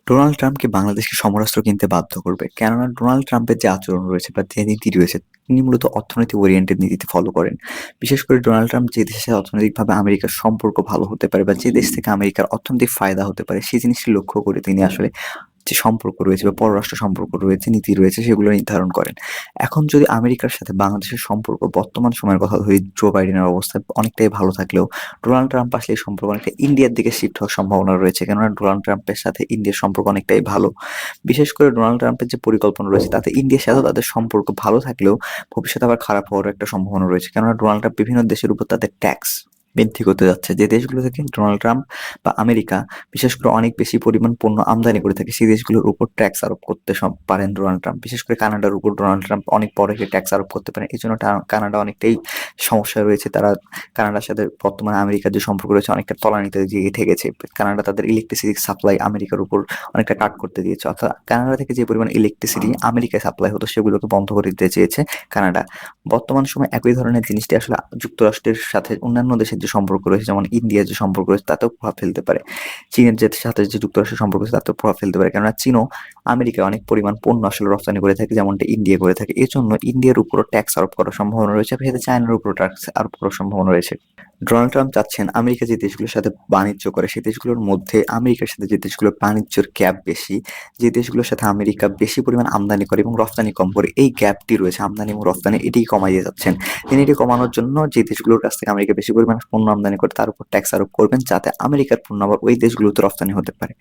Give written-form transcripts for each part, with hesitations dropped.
Donald ট্রাম্পকে বাংলাদেশকে সমরাস্ত্র কিনতে বাধ্য করবে। কেননা ডোনাল্ড ট্রাম্পের যে আচরণ রয়েছে বা যে নীতি রয়েছে, তিনি মূলত অর্থনৈতিক ওরিয়েন্টেড নীতিতে ফলো করেন। বিশেষ করে ডোনাল্ড ট্রাম্প যে দেশের সাথে অর্থনৈতিকভাবে আমেরিকার সম্পর্ক ভালো হতে পারে বা যে দেশ থেকে আমেরিকার অর্থনৈতিক ফায়দা হতে পারে, সেই জিনিসটি লক্ষ্য করে তিনি আসলে যে সম্পর্ক রয়েছে বা পররাষ্ট্র সম্পর্ক রয়েছে, নীতি রয়েছে, সেগুলো নির্ধারণ করেন। এখন যদি আমেরিকার সাথে বাংলাদেশের সম্পর্ক বর্তমান সময়ের কথা ধরি, জো বাইডেনের অবস্থা অনেকটাই ভালো থাকলেও ডোনাল্ড ট্রাম্প আসলে এই সম্পর্ক অনেকটা ইন্ডিয়ার দিকে শিফট হওয়ার সম্ভাবনা রয়েছে। কেননা ডোনাল্ড ট্রাম্পের সাথে ইন্ডিয়ার সম্পর্ক অনেকটাই ভালো। বিশেষ করে ডোনাল্ড ট্রাম্পের যে পরিকল্পনা রয়েছে, তাতে ইন্ডিয়ার সাথেও তাদের সম্পর্ক ভালো থাকলেও ভবিষ্যতে আবার খারাপ হওয়ারও একটা সম্ভাবনা রয়েছে। কেননা ডোনাল্ড ট্রাম্প বিভিন্ন দেশের উপর তাদের ট্যাক্স বৃদ্ধি করতে যাচ্ছে। যে দেশগুলো থেকে ডোনাল্ড ট্রাম্প বা আমেরিকা বিশেষ করে অনেক বেশি পরিমাণ পণ্য আমদানি করে থাকে, সেই দেশগুলোর উপর ট্যাক্স আরোপ করতে পারেন ডোনাল্ড ট্রাম্প। বিশেষ করে কানাডার উপর ডোনাল্ড ট্রাম্প অনেক বড় একটা ট্যাক্স আরোপ করতে পারেন। এই জন্য কানাডা অনেকটাই সমস্যায় রয়েছে। তারা কানাডার সাথে বর্তমানে আমেরিকার যে সম্পর্ক রয়েছে অনেকটা তলানিতে গিয়ে ঠেকেছে। কানাডা তাদের ইলেকট্রিসিটি সাপ্লাই আমেরিকার উপর অনেকটা কাট করতে দিয়েছে। অর্থাৎ কানাডা থেকে যে পরিমাণ ইলেকট্রিসিটি আমেরিকায় সাপ্লাই হতো, সেগুলোকে বন্ধ করে দিতে চেয়েছে কানাডা। বর্তমান সময়ে একই ধরনের জিনিসটি আসলে যুক্তরাষ্ট্রের সাথে অন্যান্য দেশের যে সম্পর্ক রয়েছে, যেমন ইন্ডিয়ার যে সম্পর্ক রয়েছে, তাতেও প্রভাব ফেলতে পারে। চীনের যে সাথে যে যুক্তরাষ্ট্রের সম্পর্ক রয়েছে, তাতেও প্রভাব ফেলতে পারে। কেননা চীনও আমেরিকায় অনেক পরিমাণ পণ্য আসলে রপ্তানি করে থাকে, যেমনটা ইন্ডিয়া করে থাকে। এজন্য ইন্ডিয়ার উপরও ট্যাক্স আরোপ করার সম্ভাবনা রয়েছে, সাথে চায়নার উপরও ট্যাক্স আরোপ করার সম্ভাবনা রয়েছে। ডোনাল্ড ট্রাম্প চাচ্ছেন আমেরিকা যে দেশগুলোর সাথে বাণিজ্য করে, সেই দেশগুলোর মধ্যে আমেরিকার সাথে যে দেশগুলোর বাণিজ্যের গ্যাপ বেশি, যে দেশগুলোর সাথে আমেরিকা বেশি পরিমাণ আমদানি করে এবং রফতানি কম করে, এই গ্যাপটি রয়েছে আমদানি এবং রফতানি, এটিই কমাইয়ে যাচ্ছেন। তিনি এটি কমানোর জন্য যে দেশগুলোর কাছ থেকে আমেরিকা বেশি পরিমাণ পণ্য আমদানি করে, তার উপর ট্যাক্স আরোপ করবেন, যাতে আমেরিকার পণ্য আবার ওই দেশগুলোতে রফতানি হতে পারে।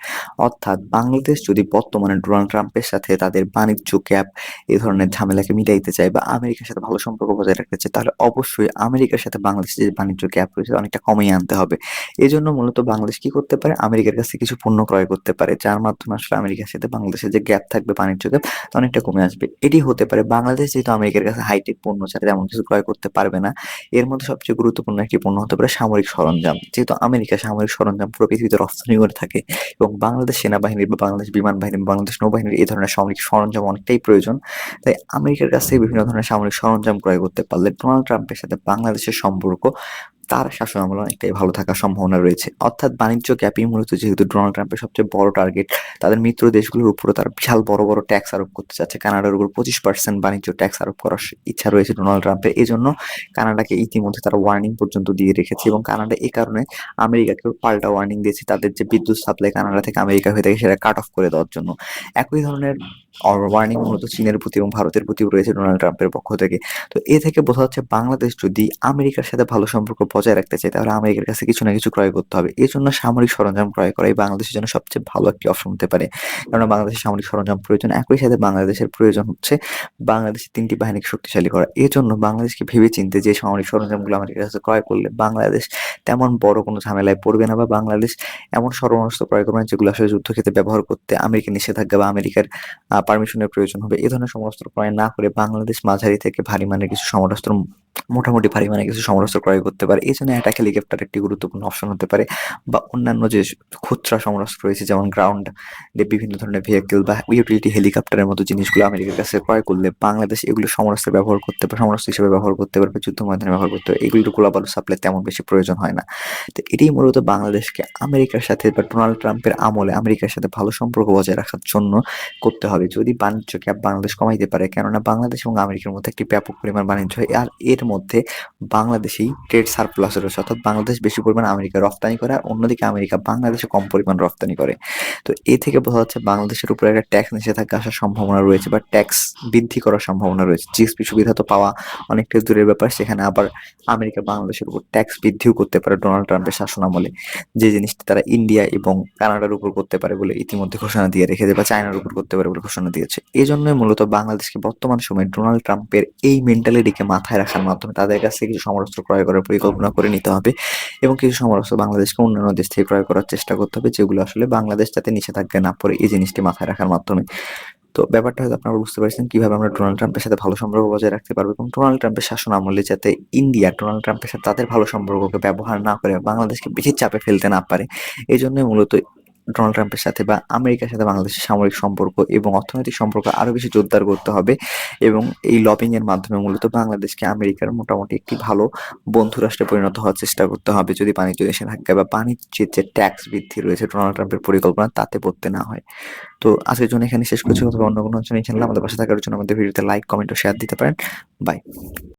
অর্থাৎ বাংলাদেশ যদি বর্তমানে ডোনাল্ড ট্রাম্পের সাথে তাদের বাণিজ্য গ্যাপ, এই ধরনের ঝামেলাকে মিটাইতে চায় বা আমেরিকার সাথে ভালো সম্পর্ক বজায় রাখতে চায়, তাহলে অবশ্যই আমেরিকার সাথে বাংলাদেশের যে বাণিজ্য গ্যাপ রয়েছে অনেকটা কমিয়ে আনতে হবে। এজন্য মূলত বাংলাদেশ কি করতে পারে? আমেরিকার কাছ থেকে কিছু পণ্য ক্রয় করতে পারে, যার মাধ্যমে আসলে আমেরিকার সাথে বাংলাদেশের যে গ্যাপ থাকবে, বাণিজ্য গ্যাপ, তা অনেকটা কমে আসবে। এটি হতে পারে বাংলাদেশ যেহেতু আমেরিকার কাছে হাইটেক পণ্য ছাড়া তেমন কিছু ক্রয় করতে পারবে না। এর মধ্যে সবচেয়ে গুরুত্বপূর্ণ একটি পণ্য হতে পারে সামরিক সরঞ্জাম। যেহেতু আমেরিকা সামরিক সরঞ্জাম পুরো পৃথিবীতে রপ্তানি করে থাকে এবং বাংলাদেশ সেনাবাহিনীর বা বাংলাদেশ বিমান বাহিনী বা বাংলাদেশ নৌবাহিনীর এই ধরনের সামরিক সরঞ্জাম অনেকটাই প্রয়োজন। তাই আমেরিকার কাছ থেকে বিভিন্ন ধরনের সামরিক সরঞ্জাম ক্রয় করতে পারলে ডোনাল্ড ট্রাম্পের সাথে বাংলাদেশের সম্পর্ক তার শাসনামলে অনেকটাই ভালো থাকার সম্ভাবনা রয়েছে। অর্থাৎ বাণিজ্য গ্যাপই মূলত যেহেতু ডোনাল্ড ট্রাম্পের সবচেয়ে বড় টার্গেট, তাদের মিত্র দেশগুলোর উপরও তারা বিশাল বড় বড় ট্যাক্স আরোপ করতে চাচ্ছে। কানাডার উপর 25% বাণিজ্য ট্যাক্স আরোপ করার ইচ্ছা রয়েছে ডোনাল্ড ট্রাম্পের। এজন্য কানাডাকে ইতিমধ্যে তারা ওয়ার্নিং পর্যন্ত দিয়ে রেখেছে এবং কানাডা এই কারণে আমেরিকাকেও পাল্টা ওয়ার্নিং দিয়েছে, তাদের যে বিদ্যুৎ সাপ্লাই কানাডা থেকে আমেরিকা হয়ে থাকে সেটা কাট অফ করে দেওয়ার জন্য। একই ধরনের ওয়ার্নিং মূলত চীনের প্রতি এবং ভারতের প্রতিও রয়েছে ডোনাল্ড ট্রাম্পের পক্ষ থেকে। তো এ থেকে বোঝা যাচ্ছে বাংলাদেশ যদি আমেরিকার সাথে ভালো সম্পর্ক বজায় রাখতে চায়, তাহলে আমেরিকার কাছে কিছু না কিছু ক্রয় করতে হবে। এজন্য সামরিক সরঞ্জাম ক্রয় করাই বাংলাদেশের জন্য সবচেয়ে ভালো একটি অপশন হতে পারে। কেননা বাংলাদেশের সামরিক সরঞ্জাম প্রয়োজন, একই সাথে বাংলাদেশের প্রয়োজন হচ্ছে বাংলাদেশের ৩টি বাহিনীকে শক্তিশালী করা। এজন্য বাংলাদেশকে ভেবেচিন্তে যে সামরিক সরঞ্জামগুলো আমেরিকার কাছে ক্রয় করলে বাংলাদেশ তেমন বড় কোনো ঝামেলায় পড়বে না, বা বাংলাদেশ এমন শরণাস্ত্র ক্রয় করবে না যেগুলো আসলে যুদ্ধক্ষেত্রে ব্যবহার করতে আমেরিকার নিষেধাজ্ঞা বা আমেরিকার পারমিশনের প্রয়োজন হবে। এ ধরনের সমরাস্ত্র ক্রয় না করে বাংলাদেশ মাঝারি থেকে ভারী মানের কিছু সমরাস্ত্র, মোটামুটি ভারী মানের কিছু সমরাস্ত্র ক্রয় করতে পারে। এজন্য অ্যাটাক হেলিকপ্টার একটি গুরুত্বপূর্ণ অপশন হতে পারে, বা অন্যান্য যে খুচরা সমরাস্ত্র রয়েছে যেমন গ্রাউন্ড বিভিন্ন ধরনের ভেহিকল বা ইউটিলিটি হেলিকপ্টারের মতো জিনিসগুলো আমেরিকার কাছে ক্রয় করলে বাংলাদেশ এগুলো সমরাস্ত্র ব্যবহার করতে পারে, সমরাস্ত্র হিসেবে ব্যবহার করতে পারবে, যুদ্ধ ময়দানে ব্যবহার করতে পারে। এগুলোর গ্লোবাল সাপ্লাই তেমন বেশি প্রয়োজন হয় না। তো এটাই মূলত বাংলাদেশকে আমেরিকার সাথে বা ডোনাল্ড ট্রাম্পের আমলে আমেরিকার সাথে ভালো সম্পর্ক বজায় রাখার জন্য করতে হবে, যদি বাণিজ্য গ্যাপ বাংলাদেশ কমাইতে পারে। কেননা বাংলাদেশ এবং আমেরিকার মধ্যে একটি ব্যাপক পরিমাণ বাণিজ্য হয়, আর এর মধ্যে বাংলাদেশেই ট্রেড সারপ্লাস রয়েছে। অর্থাৎ বাংলাদেশ বেশি পরিমাণ আমেরিকা রফতানি করে, আর অন্যদিকে আমেরিকা বাংলাদেশে কম পরিমাণ রফতানি করে। তো এ থেকে বোঝা যাচ্ছে বাংলাদেশের উপরে একটা ট্যাক্স নিষেধাজ্ঞা আসার সম্ভাবনা রয়েছে, বা ট্যাক্স বৃদ্ধি করার সম্ভাবনা রয়েছে। জিএসপি সুবিধা তো পাওয়া অনেকটা দূরের ব্যাপার, সেখানে আবার আমেরিকা বাংলাদেশের উপর ট্যাক্স বৃদ্ধিও করতে পারে ডোনাল্ড ট্রাম্পের শাসনামলে, যে জিনিসটি তারা ইন্ডিয়া এবং কানাডার উপর করতে পারে বলে ইতিমধ্যে ঘোষণা দিয়ে রেখেছে, বা চায়নার উপর করতে পারে বলে ঘোষণা দিয়েছে। এই জন্যই মূলত বাংলাদেশকে বর্তমান সময়ে ডোনাল্ড ট্রাম্পের এই মেন্টালিটিকে মাথায় রাখার মাধ্যমে তাদের কাছ থেকে কিছু সমরাস্ত্র ক্রয় করার পরিকল্পনা করে নিতে হবে, এবং কিছু সমরাস্ত্র বাংলাদেশকে অন্যান্য দেশ থেকে ক্রয় করার চেষ্টা করতে হবে, যেগুলো আসলে বাংলাদেশ যাতে নিষেধাজ্ঞা না পড়ে, এই জিনিসটি মাথায় রাখার মাধ্যমে। তো ব্যাপারটা হয়তো আপনারা বুঝতে পারছেন কিভাবে আমরা ডোনাল্ড ট্রাম্পের সাথে ভালো সম্পর্ক বজায় রাখতে পারবো, এবং ডোনাল্ড ট্রাম্পের শাসন আমলে যাতে ইন্ডিয়া ডোনাল্ড ট্রাম্পের সাথে তাদের ভালো সম্পর্ককে ব্যবহার না করে বাংলাদেশকে বেশি চাপে ফেলতে না পারে। এই জন্যই মূলত ডোনাল্ড ট্রাম্পের সাথে বা আমেরিকার সাথে বাংলাদেশের সামরিক সম্পর্ক এবং অর্থনৈতিক সম্পর্ক আরো বেশি জোরদার করতে হবে এবং এই লবিং এর মাধ্যমে মূলত বাংলাদেশকে আমেরিকার মোটামুটি একটি ভালো বন্ধু রাষ্ট্রে পরিণত হওয়ার চেষ্টা করতে হবে যদি বাণিজ্য নিষেধাজ্ঞা বা বাণিজ্যের যে ট্যাক্স বৃদ্ধি রয়েছে ডোনাল্ড ট্রাম্পের পরিকল্পনা তাতে পড়তে না হয়। তো আজকের জন্য এখানে শেষ করছি। অথবা অন্য কোনো আলোচনা ইনশাআল্লাহ আমাদের পাশে থাকার জন্য আমাদের ভিডিওতে লাইক, কমেন্ট ও শেয়ার দিতে পারেন। বাই।